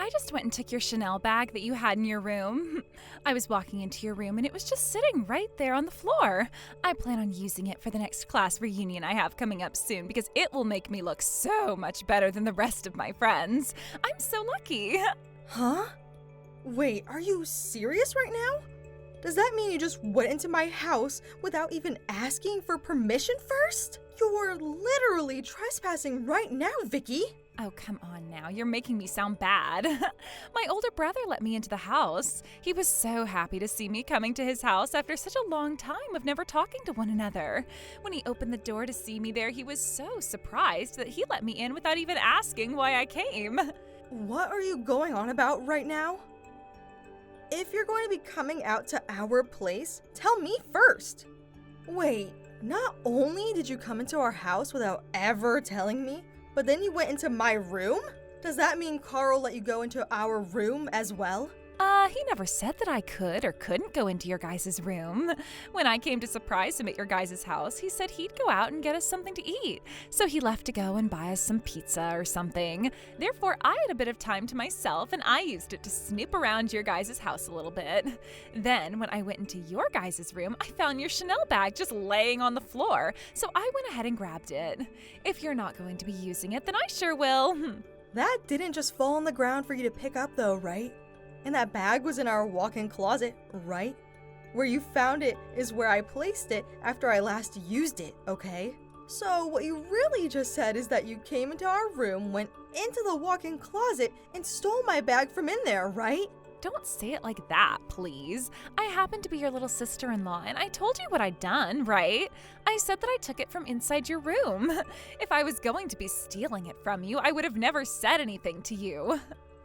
I just went and took your Chanel bag that you had in your room. I was walking into your room and it was just sitting right there on the floor. I plan on using it for the next class reunion I have coming up soon because it will make me look so much better than the rest of my friends. I'm so lucky. Huh? Wait, are you serious right now? Does that mean you just went into my house without even asking for permission first? You're literally trespassing right now, Vicky. Oh, come on now. You're making me sound bad. My older brother let me into the house. He was so happy to see me coming to his house after such a long time of never talking to one another. When he opened the door to see me there, he was so surprised that he let me in without even asking why I came. What are you going on about right now? If you're going to be coming out to our place, tell me first. Wait, not only did you come into our house without ever telling me, but then you went into my room? Does that mean Carl let you go into our room as well? He never said that I could or couldn't go into your guys' room. When I came to surprise him at your guys' house, he said he'd go out and get us something to eat. So he left to go and buy us some pizza or something. Therefore, I had a bit of time to myself and I used it to snoop around your guys' house a little bit. Then, when I went into your guys' room, I found your Chanel bag just laying on the floor. So I went ahead and grabbed it. If you're not going to be using it, then I sure will. That didn't just fall on the ground for you to pick up though, right? And that bag was in our walk-in closet, right? Where you found it is where I placed it after I last used it, okay? So what you really just said is that you came into our room, went into the walk-in closet, and stole my bag from in there, right? Don't say it like that, please. I happen to be your little sister-in-law, and I told you what I'd done, right? I said that I took it from inside your room. If I was going to be stealing it from you, I would have never said anything to you.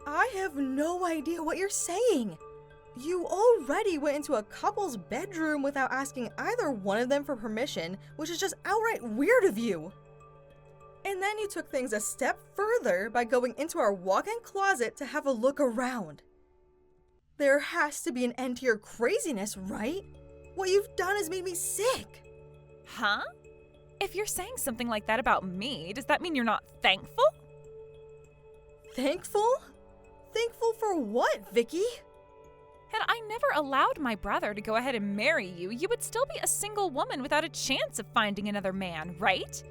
I have no idea what you're saying. You already went into a couple's bedroom without asking either one of them for permission, which is just outright weird of you. And then you took things a step further by going into our walk-in closet to have a look around. There has to be an end to your craziness, right? What you've done has made me sick. Huh? If you're saying something like that about me, does that mean you're not thankful? Thankful? Thankful for what, Vicky? Had I never allowed my brother to go ahead and marry you, you would still be a single woman without a chance of finding another man, right?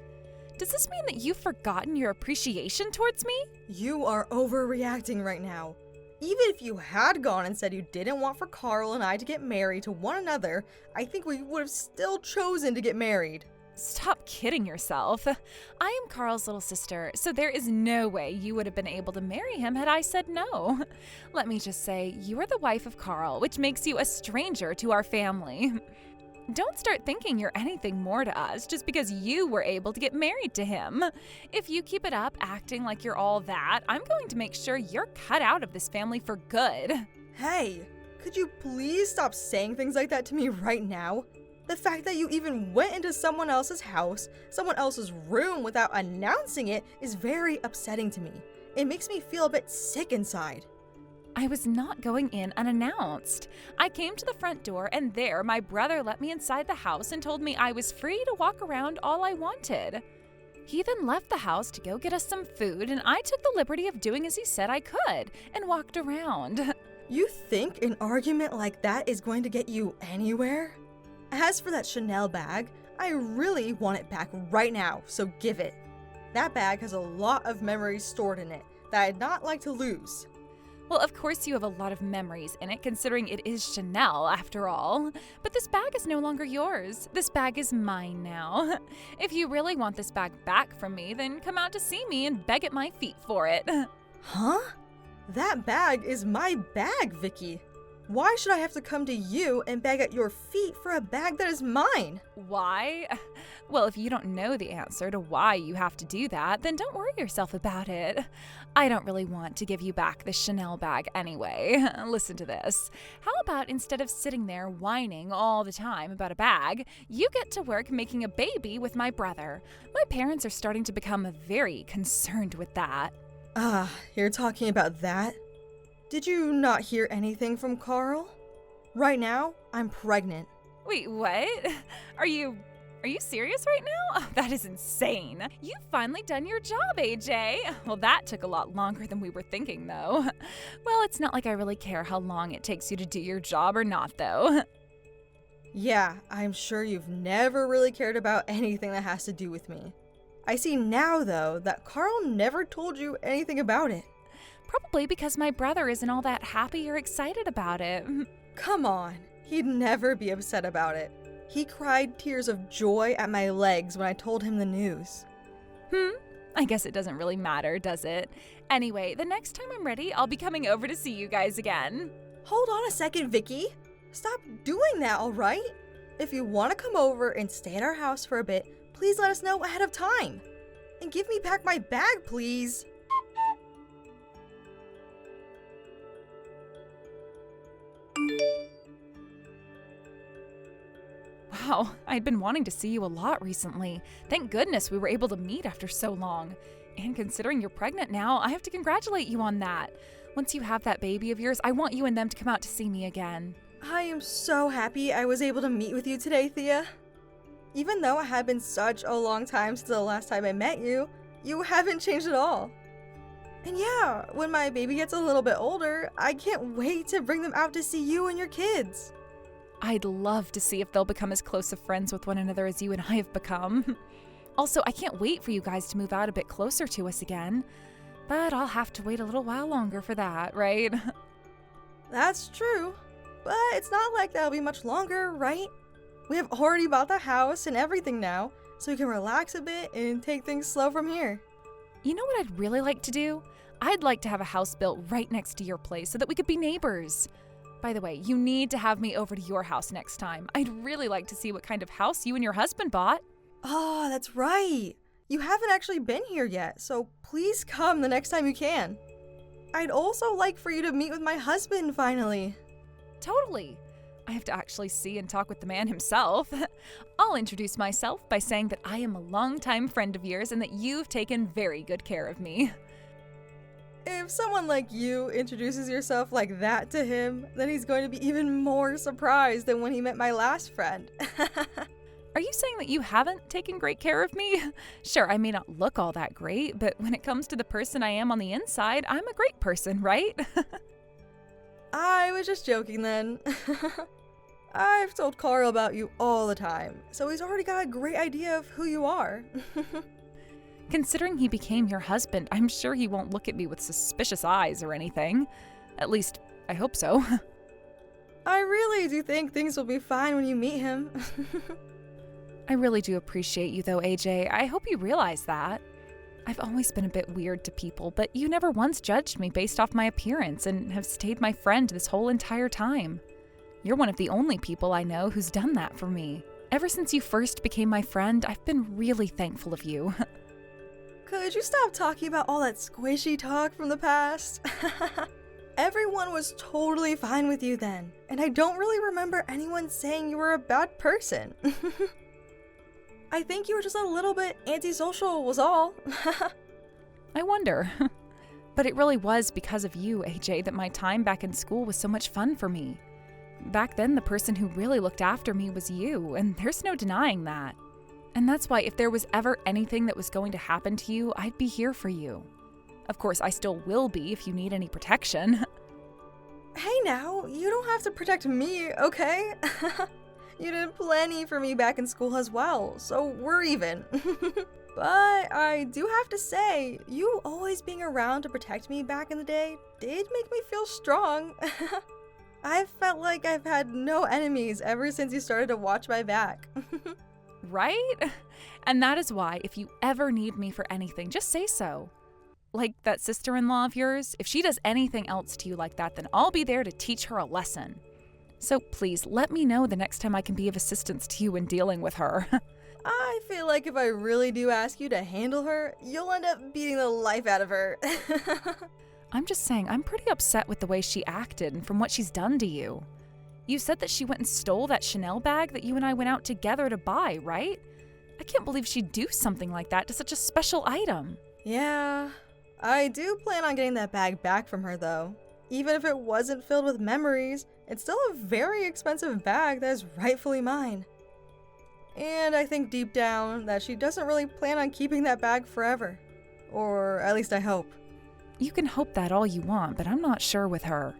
Does this mean that you've forgotten your appreciation towards me? You are overreacting right now. Even if you had gone and said you didn't want for Carl and I to get married to one another, I think we would have still chosen to get married. Stop kidding yourself. I am Carl's little sister, so there is no way you would have been able to marry him had I said no. Let me just say, you are the wife of Carl, which makes you a stranger to our family. Don't start thinking you're anything more to us just because you were able to get married to him. If you keep it up acting like you're all that, I'm going to make sure you're cut out of this family for good. Hey, could you please stop saying things like that to me right now? The fact that you even went into someone else's house, someone else's room without announcing it is very upsetting to me. It makes me feel a bit sick inside. I was not going in unannounced. I came to the front door and there my brother let me inside the house and told me I was free to walk around all I wanted. He then left the house to go get us some food and I took the liberty of doing as he said I could and walked around. You think an argument like that is going to get you anywhere? As for that Chanel bag, I really want it back right now, so give it. That bag has a lot of memories stored in it that I'd not like to lose. Well, of course you have a lot of memories in it, considering it is Chanel, after all. But this bag is no longer yours. This bag is mine now. If you really want this bag back from me, then come out to see me and beg at my feet for it. Huh? That bag is my bag, Vicky. Why should I have to come to you and beg at your feet for a bag that is mine? Why? Well, if you don't know the answer to why you have to do that, then don't worry yourself about it. I don't really want to give you back the Chanel bag anyway. Listen to this. How about instead of sitting there whining all the time about a bag, you get to work making a baby with my brother? My parents are starting to become very concerned with that. You're talking about that? Did you not hear anything from Carl? Right now, I'm pregnant. Wait, what? Are you Are you serious right now? Oh, that is insane. You've finally done your job, AJ. Well, that took a lot longer than we were thinking, though. Well, it's not like I really care how long it takes you to do your job or not, though. Yeah, I'm sure you've never really cared about anything that has to do with me. I see now, though, that Carl never told you anything about it. Probably because my brother isn't all that happy or excited about it. Come on, he'd never be upset about it. He cried tears of joy at my legs when I told him the news. I guess it doesn't really matter, does it? Anyway, the next time I'm ready, I'll be coming over to see you guys again. Hold on a second, Vicky. Stop doing that, all right? If you want to come over and stay at our house for a bit, please let us know ahead of time. And give me back my bag, please. Wow, I'd been wanting to see you a lot recently. Thank goodness we were able to meet after so long. And considering you're pregnant now, I have to congratulate you on that. Once you have that baby of yours, I want you and them to come out to see me again. I am so happy I was able to meet with you today, Thea. Even though it had been such a long time since the last time I met you, you haven't changed at all. And yeah, when my baby gets a little bit older, I can't wait to bring them out to see you and your kids. I'd love to see if they'll become as close of friends with one another as you and I have become. Also, I can't wait for you guys to move out a bit closer to us again. But I'll have to wait a little while longer for that, right? That's true. But it's not like that'll be much longer, right? We have already bought the house and everything now, so we can relax a bit and take things slow from here. You know what I'd really like to do? I'd like to have a house built right next to your place so that we could be neighbors. By the way, you need to have me over to your house next time. I'd really like to see what kind of house you and your husband bought. Oh, that's right. You haven't actually been here yet, so please come the next time you can. I'd also like for you to meet with my husband finally. Totally. I have to actually see and talk with the man himself. I'll introduce myself by saying that I am a longtime friend of yours and that you've taken very good care of me. If someone like you introduces yourself like that to him, then he's going to be even more surprised than when he met my last friend. Are you saying that you haven't taken great care of me? Sure, I may not look all that great, but when it comes to the person I am on the inside, I'm a great person, right? I was just joking then. I've told Carl about you all the time, so he's already got a great idea of who you are. Considering he became your husband, I'm sure he won't look at me with suspicious eyes or anything. At least, I hope so. I really do think things will be fine when you meet him. I really do appreciate you though, AJ. I hope you realize that. I've always been a bit weird to people, but you never once judged me based off my appearance and have stayed my friend this whole entire time. You're one of the only people I know who's done that for me. Ever since you first became my friend, I've been really thankful of you. Could you stop talking about all that squishy talk from the past? Everyone was totally fine with you then, and I don't really remember anyone saying you were a bad person. I think you were just a little bit antisocial was all. I wonder. But it really was because of you, AJ, that my time back in school was so much fun for me. Back then, the person who really looked after me was you, and there's no denying that. And that's why if there was ever anything that was going to happen to you, I'd be here for you. Of course, I still will be if you need any protection. Hey now, you don't have to protect me, okay? You did plenty for me back in school as well, so we're even. But I do have to say, you always being around to protect me back in the day did make me feel strong. I've felt like I've had no enemies ever since you started to watch my back. Right? And that is why, if you ever need me for anything, just say so. Like that sister-in-law of yours, if she does anything else to you like that, then I'll be there to teach her a lesson. So please, let me know the next time I can be of assistance to you in dealing with her. I feel like if I really do ask you to handle her, you'll end up beating the life out of her. I'm just saying, I'm pretty upset with the way she acted and from what she's done to you. You said that she went and stole that Chanel bag that you and I went out together to buy, right? I can't believe she'd do something like that to such a special item. Yeah, I do plan on getting that bag back from her though. Even if it wasn't filled with memories, it's still a very expensive bag that is rightfully mine. And I think deep down that she doesn't really plan on keeping that bag forever. Or at least I hope. You can hope that all you want, but I'm not sure with her.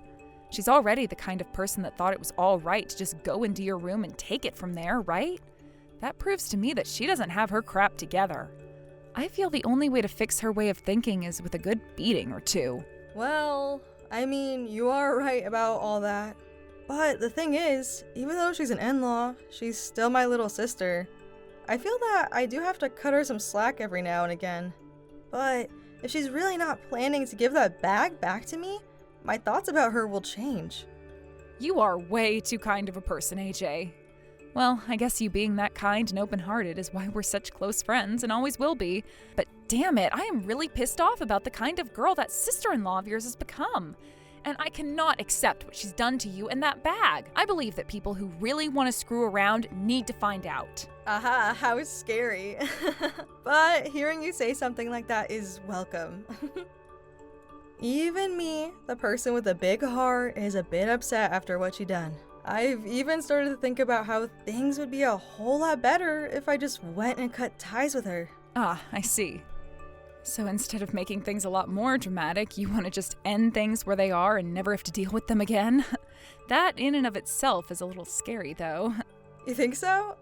She's already the kind of person that thought it was all right to just go into your room and take it from there, right? That proves to me that she doesn't have her crap together. I feel the only way to fix her way of thinking is with a good beating or two. Well, I mean, you are right about all that. But the thing is, even though she's an in-law, she's still my little sister. I feel that I do have to cut her some slack every now and again. But if she's really not planning to give that bag back to me, my thoughts about her will change. You are way too kind of a person, AJ. Well, I guess you being that kind and open-hearted is why we're such close friends and always will be. But damn it, I am really pissed off about the kind of girl that sister-in-law of yours has become. And I cannot accept what she's done to you and that bag. I believe that people who really want to screw around need to find out. Aha, how scary. But hearing you say something like that is welcome. Even me, the person with a big heart, is a bit upset after what she done. I've even started to think about how things would be a whole lot better if I just went and cut ties with her. Ah, I see. So instead of making things a lot more dramatic, you want to just end things where they are and never have to deal with them again? That in and of itself is a little scary, though. You think so?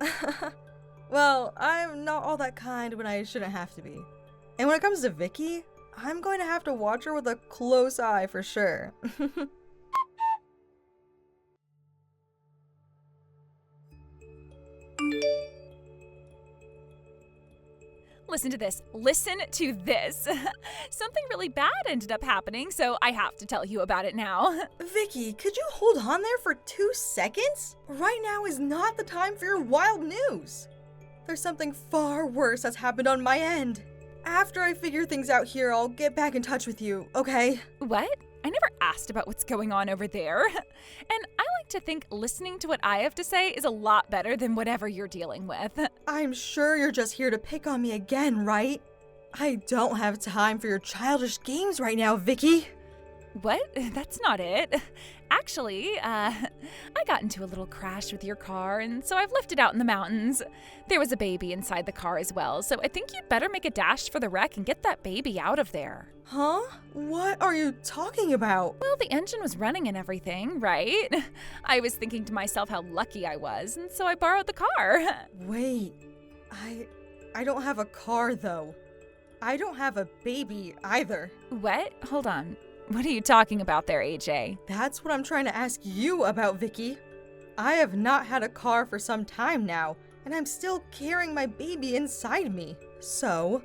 Well, I'm not all that kind when I shouldn't have to be. And when it comes to Vicky, I'm going to have to watch her with a close eye for sure. Listen to this. Listen to this. Something really bad ended up happening, so I have to tell you about it now. Vicky, could you hold on there for 2 seconds? Right now is not the time for your wild news. There's something far worse that's happened on my end. After I figure things out here, I'll get back in touch with you, okay? What? I never asked about what's going on over there. And I like to think listening to what I have to say is a lot better than whatever you're dealing with. I'm sure you're just here to pick on me again, right? I don't have time for your childish games right now, Vicky. What? That's not it. Actually, I got into a little crash with your car, and so I've left it out in the mountains. There was a baby inside the car as well, so I think you'd better make a dash for the wreck and get that baby out of there. Huh? What are you talking about? Well, the engine was running and everything, right? I was thinking to myself how lucky I was, and so I borrowed the car. Wait, I don't have a car, though. I don't have a baby either. What? Hold on. What are you talking about there, AJ? That's what I'm trying to ask you about, Vicky. I have not had a car for some time now, and I'm still carrying my baby inside me. So,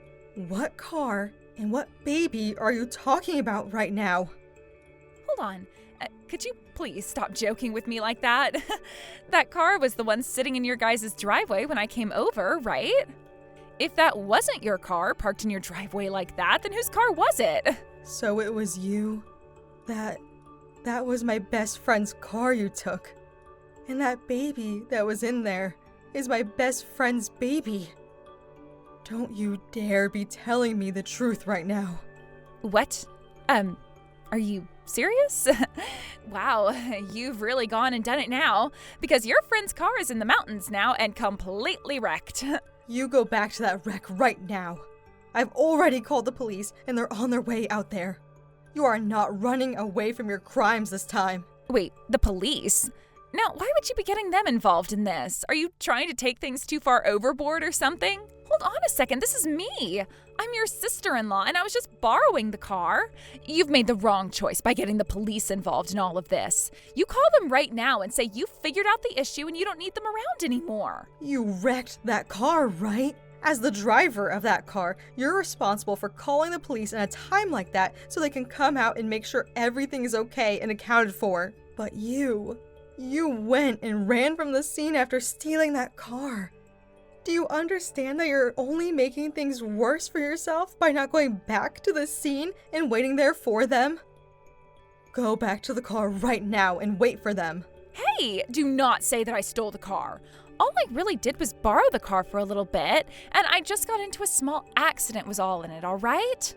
what car and what baby are you talking about right now? Hold on. Could you please stop joking with me like that? That car was the one sitting in your guys' driveway when I came over, right? If that wasn't your car parked in your driveway like that, then whose car was it? So it was you? That was my best friend's car you took. And that baby that was in there is my best friend's baby. Don't you dare be telling me the truth right now. What? Are you serious? Wow, you've really gone and done it now, because your friend's car is in the mountains now and completely wrecked. You go back to that wreck right now. I've already called the police and they're on their way out there. You are not running away from your crimes this time. Wait, the police? Now, why would you be getting them involved in this? Are you trying to take things too far overboard or something? Hold on a second, this is me. I'm your sister-in-law and I was just borrowing the car. You've made the wrong choice by getting the police involved in all of this. You call them right now and say you figured out the issue and you don't need them around anymore. You wrecked that car, right? As the driver of that car, you're responsible for calling the police in a time like that so they can come out and make sure everything is okay and accounted for. But you went and ran from the scene after stealing that car. Do you understand that you're only making things worse for yourself by not going back to the scene and waiting there for them? Go back to the car right now and wait for them. Hey, do not say that I stole the car. All I really did was borrow the car for a little bit, and I just got into a small accident was all in it, all right?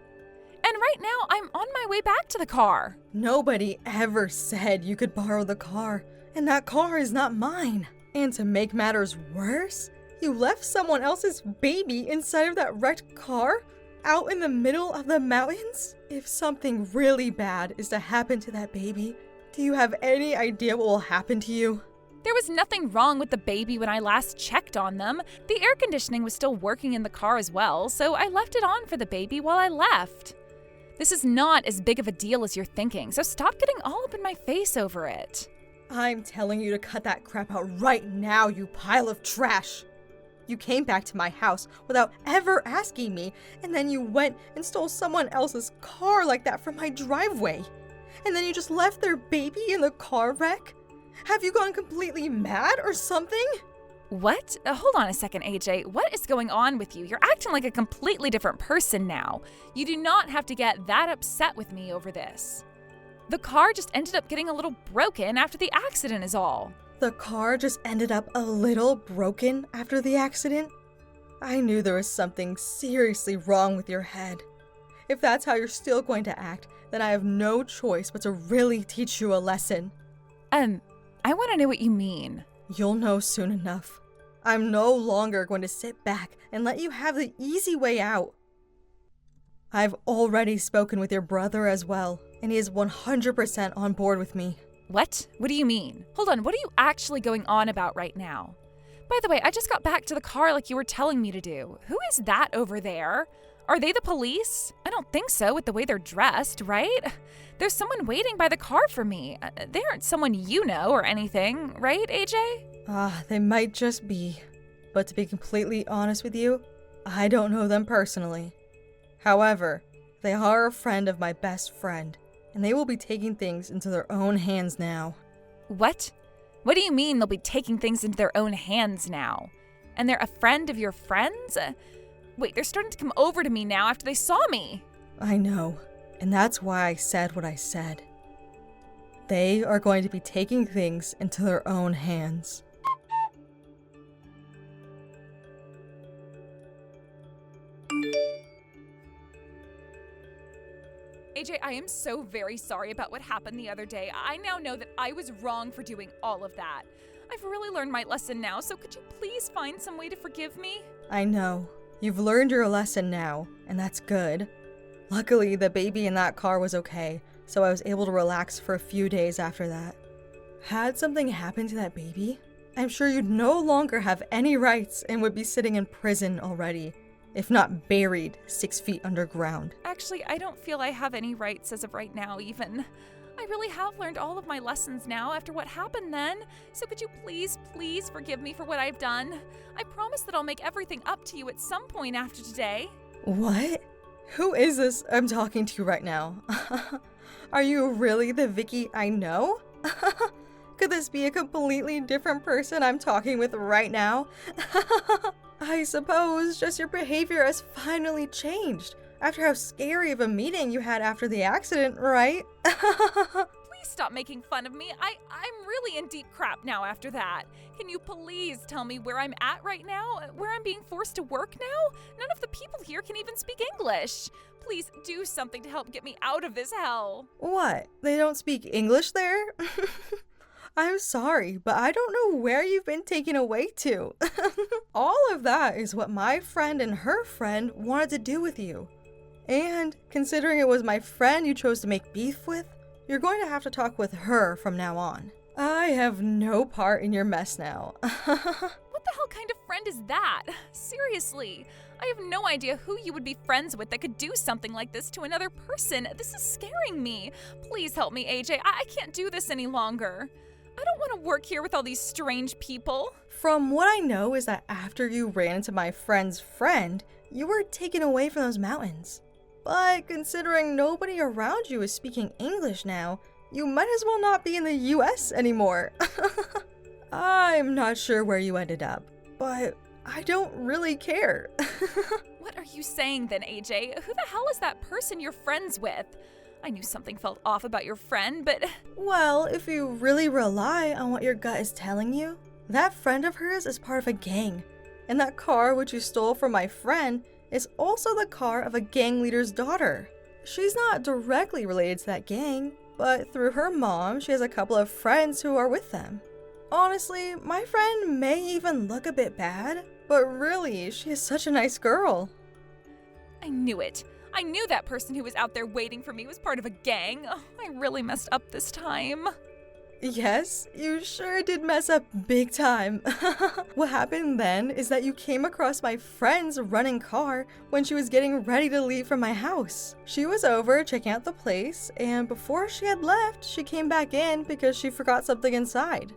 And right now, I'm on my way back to the car. Nobody ever said you could borrow the car, and that car is not mine. And to make matters worse, You left someone else's baby inside of that wrecked car? Out in the middle of the mountains? If something really bad is to happen to that baby, do you have any idea what will happen to you? There was nothing wrong with the baby when I last checked on them. The air conditioning was still working in the car as well, so I left it on for the baby while I left. This is not as big of a deal as you're thinking, so stop getting all up in my face over it. I'm telling you to cut that crap out right now, you pile of trash! You came back to my house without ever asking me, and then you went and stole someone else's car like that from my driveway. And then you just left their baby in the car wreck? Have you gone completely mad or something? What? Hold on a second, AJ. What is going on with you? You're acting like a completely different person now. You do not have to get that upset with me over this. The car just ended up getting a little broken after the accident is all. The car just ended up a little broken after the accident? I knew there was something seriously wrong with your head. If that's how you're still going to act, then I have no choice but to really teach you a lesson. I want to know what you mean. You'll know soon enough. I'm no longer going to sit back and let you have the easy way out. I've already spoken with your brother as well, and he is 100% on board with me. What? What do you mean? Hold on, what are you actually going on about right now? By the way, I just got back to the car like you were telling me to do. Who is that over there? Are they the police? I don't think so with the way they're dressed, right? There's someone waiting by the car for me. They aren't someone you know or anything, right, AJ? They might just be. But to be completely honest with you, I don't know them personally. However, they are a friend of my best friend, and they will be taking things into their own hands now. What? What do you mean they'll be taking things into their own hands now? And they're a friend of your friends? Wait, they're starting to come over to me now after they saw me. I know, and that's why I said what I said. They are going to be taking things into their own hands. AJ, I am so very sorry about what happened the other day. I now know that I was wrong for doing all of that. I've really learned my lesson now, so could you please find some way to forgive me? I know. You've learned your lesson now, and that's good. Luckily, the baby in that car was okay, so I was able to relax for a few days after that. Had something happened to that baby, I'm sure you'd no longer have any rights and would be sitting in prison already, if not buried 6 feet underground. Actually, I don't feel I have any rights as of right now, even. I really have learned all of my lessons now after what happened then, so could you please forgive me for what I've done? I promise that I'll make everything up to you at some point after today. What? Who is this I'm talking to right now? Are you really the Vicky I know? Could this be a completely different person I'm talking with right now? I suppose just your behavior has finally changed after how scary of a meeting you had after the accident, right? Please stop making fun of me. I'm really in deep crap now after that. Can you please tell me where I'm at right now? Where I'm being forced to work now? None of the people here can even speak English. Please do something to help get me out of this hell. What? They don't speak English there? I'm sorry, but I don't know where you've been taken away to. All of that is what my friend and her friend wanted to do with you. And considering it was my friend you chose to make beef with, you're going to have to talk with her from now on. I have no part in your mess now. What the hell kind of friend is that? Seriously, I have no idea who you would be friends with that could do something like this to another person. This is scaring me. Please help me, AJ. I can't do this any longer. I don't want to work here with all these strange people. From what I know is that after you ran into my friend's friend, you were taken away from those mountains. But considering nobody around you is speaking English now, you might as well not be in the US anymore. I'm not sure where you ended up, but I don't really care. What are you saying then, AJ? Who the hell is that person you're friends with? I knew something felt off about your friend, but... Well, if you really rely on what your gut is telling you, that friend of hers is part of a gang. And that car which you stole from my friend is also the car of a gang leader's daughter. She's not directly related to that gang, but through her mom, she has a couple of friends who are with them. Honestly, my friend may even look a bit bad, But really, she is such a nice girl. I knew it. I knew that person who was out there waiting for me was part of a gang. Oh, I really messed up this time. Yes, you sure did mess up big time. What happened then is that you came across my friend's running car when she was getting ready to leave from my house. She was over checking out the place, and before she had left, she came back in because she forgot something inside.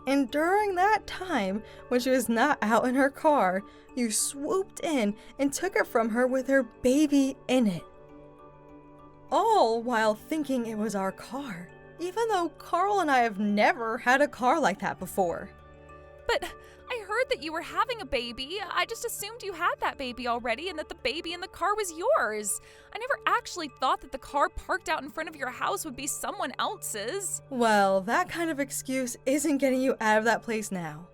And during that time, when she was not out in her car, you swooped in and took it from her with her baby in it. All while thinking it was our car. Even though Carl and I have never had a car like that before. But I heard that you were having a baby. I just assumed you had that baby already and that the baby in the car was yours. I never actually thought that the car parked out in front of your house would be someone else's. Well, that kind of excuse isn't getting you out of that place now.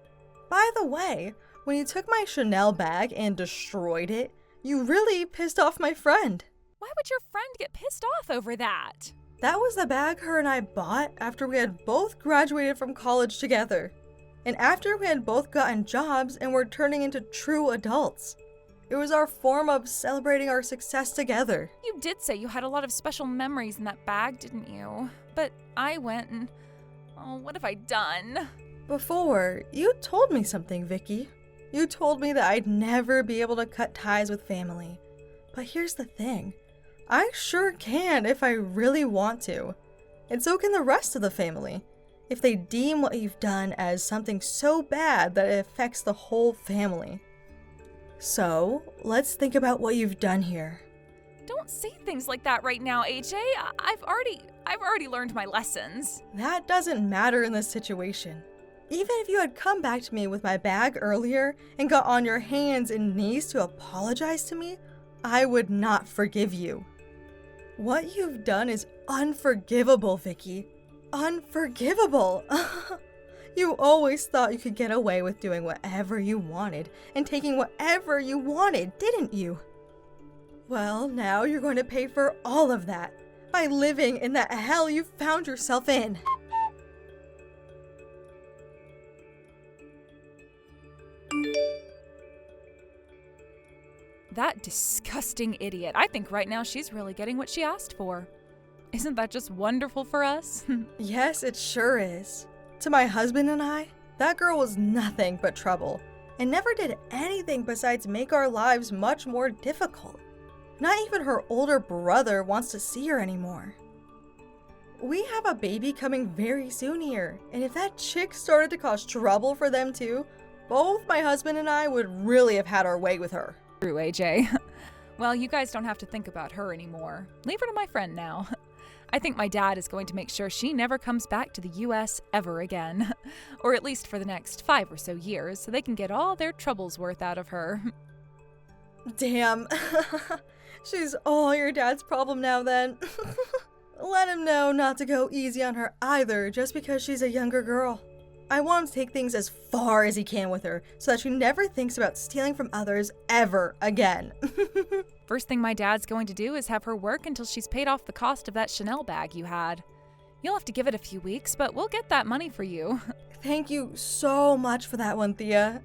By the way, when you took my Chanel bag and destroyed it, you really pissed off my friend. Why would your friend get pissed off over that? That was the bag her and I bought after we had both graduated from college together. And after we had both gotten jobs and were turning into true adults. It was our form of celebrating our success together. You did say you had a lot of special memories in that bag, didn't you? But I went and... oh, what have I done? Before, you told me something, Vicky. You told me that I'd never be able to cut ties with family. But here's the thing. I sure can if I really want to. And so can the rest of the family. If they deem what you've done as something so bad that it affects the whole family. So, let's think about what you've done here. Don't say things like that right now, AJ. I've already learned my lessons. That doesn't matter in this situation. Even if you had come back to me with my bag earlier and got on your hands and knees to apologize to me, I would not forgive you. What you've done is unforgivable, Vicky. Unforgivable. You always thought you could get away with doing whatever you wanted and taking whatever you wanted, didn't you? Well, now you're going to pay for all of that by living in that hell you found yourself in. That disgusting idiot. I think right now she's really getting what she asked for. Isn't that just wonderful for us? Yes, it sure is. To my husband and I, that girl was nothing but trouble and never did anything besides make our lives much more difficult. Not even her older brother wants to see her anymore. We have a baby coming very soon here, and if that chick started to cause trouble for them too, both my husband and I would really have had our way with her. True, AJ. Well, you guys don't have to think about her anymore. Leave her to my friend now. I think my dad is going to make sure she never comes back to the US ever again. Or at least for the next 5 or so years, so they can get all their troubles worth out of her. Damn. She's all your dad's problem now then. Let him know not to go easy on her either just because she's a younger girl. I want him to take things as far as he can with her so that she never thinks about stealing from others ever again. First thing my dad's going to do is have her work until she's paid off the cost of that Chanel bag you had. You'll have to give it a few weeks, but we'll get that money for you. Thank you so much for that one, Thea.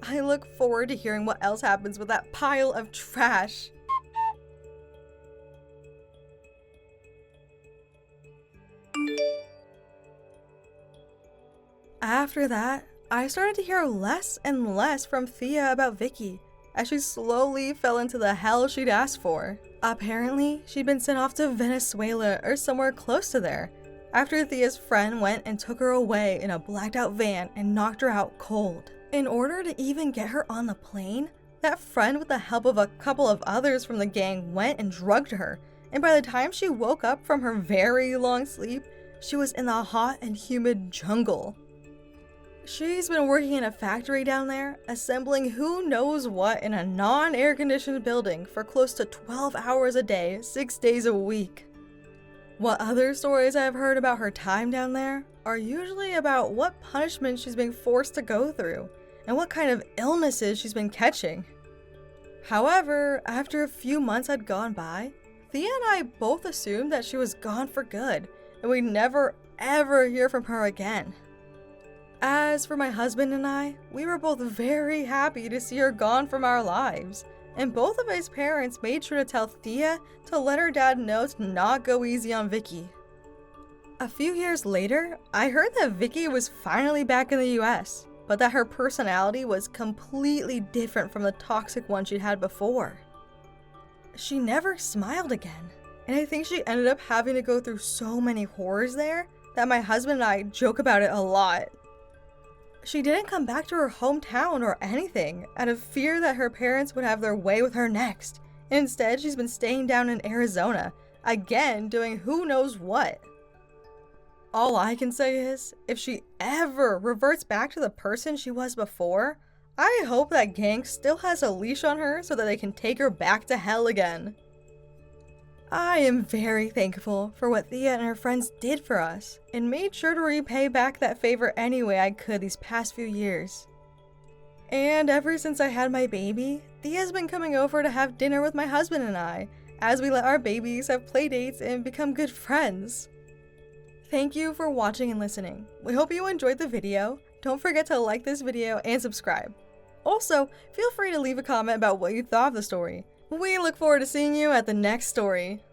I look forward to hearing what else happens with that pile of trash. After that, I started to hear less and less from Thea about Vicky, as she slowly fell into the hell she'd asked for. Apparently, she'd been sent off to Venezuela or somewhere close to there, after Thea's friend went and took her away in a blacked out van and knocked her out cold. In order to even get her on the plane, that friend with the help of a couple of others from the gang went and drugged her, and by the time she woke up from her very long sleep, she was in the hot and humid jungle. She's been working in a factory down there, assembling who knows what in a non-air-conditioned building for close to 12 hours a day, 6 days a week. What other stories I've heard about her time down there are usually about what punishment she's been forced to go through, and what kind of illnesses she's been catching. However, after a few months had gone by, Thea and I both assumed that she was gone for good, and we'd never ever hear from her again. As for my husband and I, we were both very happy to see her gone from our lives, and both of his parents made sure to tell Thea to let her dad know to not go easy on Vicky. A few years later, I heard that Vicky was finally back in the US, but that her personality was completely different from the toxic one she'd had before. She never smiled again, and I think she ended up having to go through so many horrors there that my husband and I joke about it a lot. She didn't come back to her hometown or anything out of fear that her parents would have their way with her next. Instead, she's been staying down in Arizona, again doing who knows what. All I can say is, if she ever reverts back to the person she was before, I hope that gang still has a leash on her so that they can take her back to hell again. I am very thankful for what Thea and her friends did for us, and made sure to repay back that favor any way I could these past few years. And ever since I had my baby, Thea's been coming over to have dinner with my husband and I, as we let our babies have play dates and become good friends. Thank you for watching and listening. We hope you enjoyed the video. Don't forget to like this video and subscribe. Also, feel free to leave a comment about what you thought of the story. We look forward to seeing you at the next story.